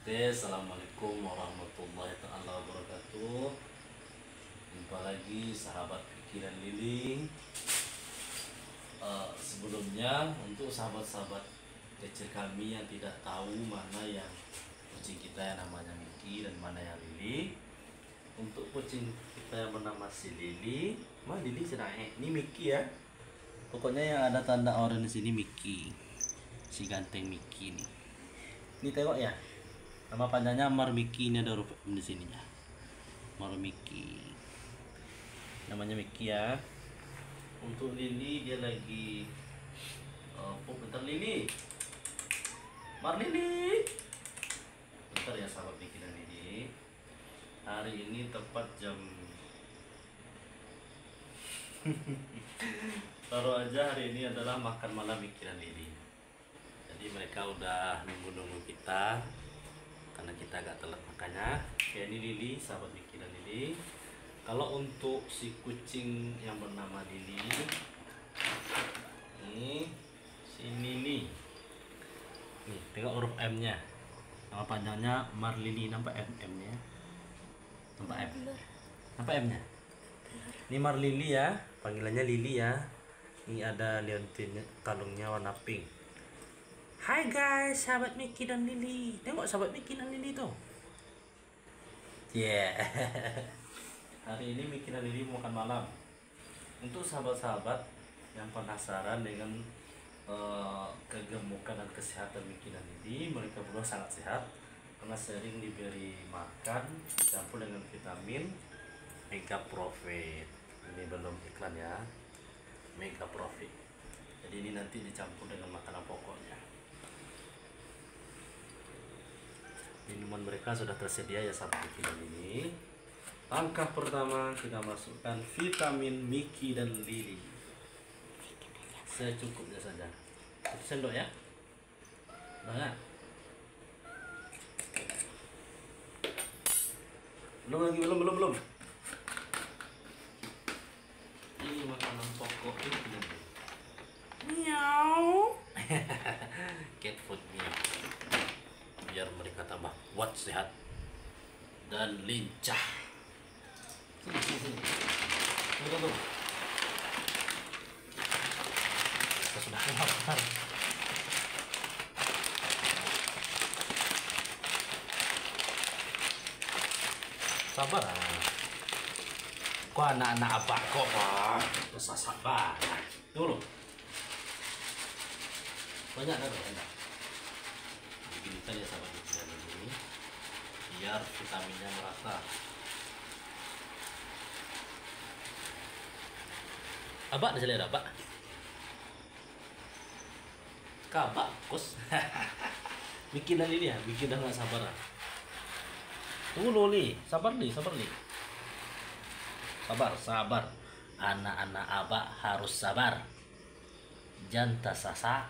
Oke, assalamualaikum warahmatullahi taala wabarakatuh. Jumpa lagi sahabat pikiran Lili. Sebelumnya untuk sahabat-sahabat kecil kami yang tidak tahu mana yang kucing kita yang namanya Miki dan mana yang Lili. Untuk kucing kita yang bernama si Lili, Lili sedang ini Miki ya. Pokoknya yang ada tanda oranye di sini Miki, si ganteng Miki nih. Ini tengok ya. Nama panjangnya Marmiki, ini ada huruf M di sininya. Marmiki. Namanya Miki ya. Untuk Lili dia lagi bentar Lili. Lili. Bentar ya sahabat Miki dan Lili. Hari ini tepat jam taruh aja hari ini adalah makan malam Miki dan Lili. Jadi mereka udah nunggu-nunggu kita karena kita agak telat makanya. Kayak ini Lili, sahabat Miki dan Lili. Kalau untuk si kucing yang bernama Lili, ini si Lili. Nih, tengok huruf M-nya. Nama panjangnya Marlili, nampak M-nya? Nampak M? Nampak M-nya? Ini Marlili ya, panggilannya Lili ya. Ini ada liontin kalungnya warna pink. Hai guys, sahabat Miki dan Lili. Tengok sahabat Miki dan Lili tuh. Yeah. Hari ini Miki dan Lili mau makan malam. Untuk sahabat-sahabat yang penasaran dengan kegemukan dan kesehatan Miki dan Lili, mereka berdua sangat sehat karena sering diberi makan dicampur dengan vitamin Mega Profit. Ini belum iklan ya. Mega Profit. Jadi ini nanti dicampur dengan makanan pokoknya. Minuman mereka sudah tersedia ya sahabat Miki dan Lili. Langkah pertama kita masukkan vitamin Miki dan Lili. Secukupnya saja. 1 sendok ya. Banyak. Belum. Ini makanan pokok ini. Miau. Cat food meow. Biar mereka tambah kuat, sehat dan lincah. Tunggu. Kita sudah lapar. Sabar. Kok anak-anak apa kok, Pak? Kesasat banget. Tunggu. Banyak. Begini saja sahabat ini biar vitaminnya merata. Abak dah selera abak. Kabak kos. Bikin dan ini ya, bikin dah nggak sabar. Tunggu Loli, sabar nih. Sabar. Anak-anak abak harus sabar. Jangan sasa.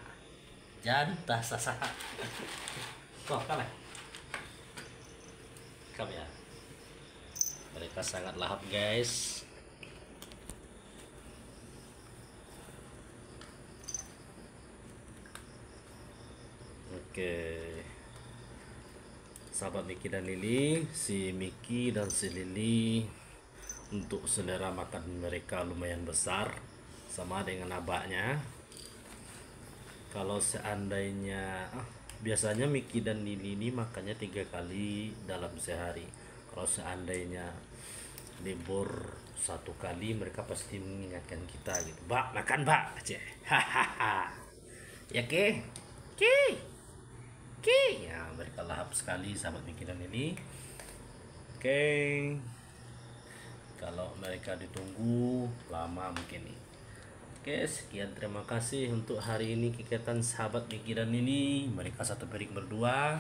Kok kalah? Kamu ya. Mereka sangat lahap guys. Oke. Sahabat Miki dan Lili, si Miki dan si Lili untuk selera makan mereka lumayan besar sama dengan abaknya. Kalau seandainya biasanya Miki dan Lili ini makannya 3 kali dalam sehari. Kalau seandainya libur 1 kali, mereka pasti mengingatkan kita gitu. Bak, makan bak aja. Hahaha. Ya ke? Ya, mereka lahap sekali sahabat Miki dan Lili. Oke. Kalau mereka ditunggu lama mungkin nih. Oke, sekian terima kasih untuk hari ini kegiatan sahabat Miki dan Lili. Mereka satu piring berdua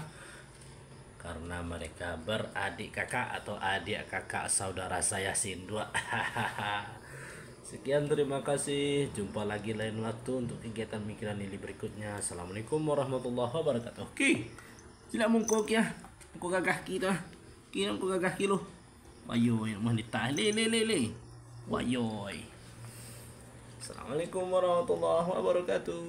karena mereka beradik kakak atau adik kakak saudara saya Sindua. Sekian terima kasih. Jumpa lagi lain waktu untuk kegiatan Miki dan Lili berikutnya. Assalamualaikum warahmatullahi wabarakatuh. Oke, sila mungkok ya. Mungkok gagah kita. Kira mungkok gagah kilo. Wayoy, manita. Le. Wayoy. Assalamualaikum warahmatullahi wabarakatuh.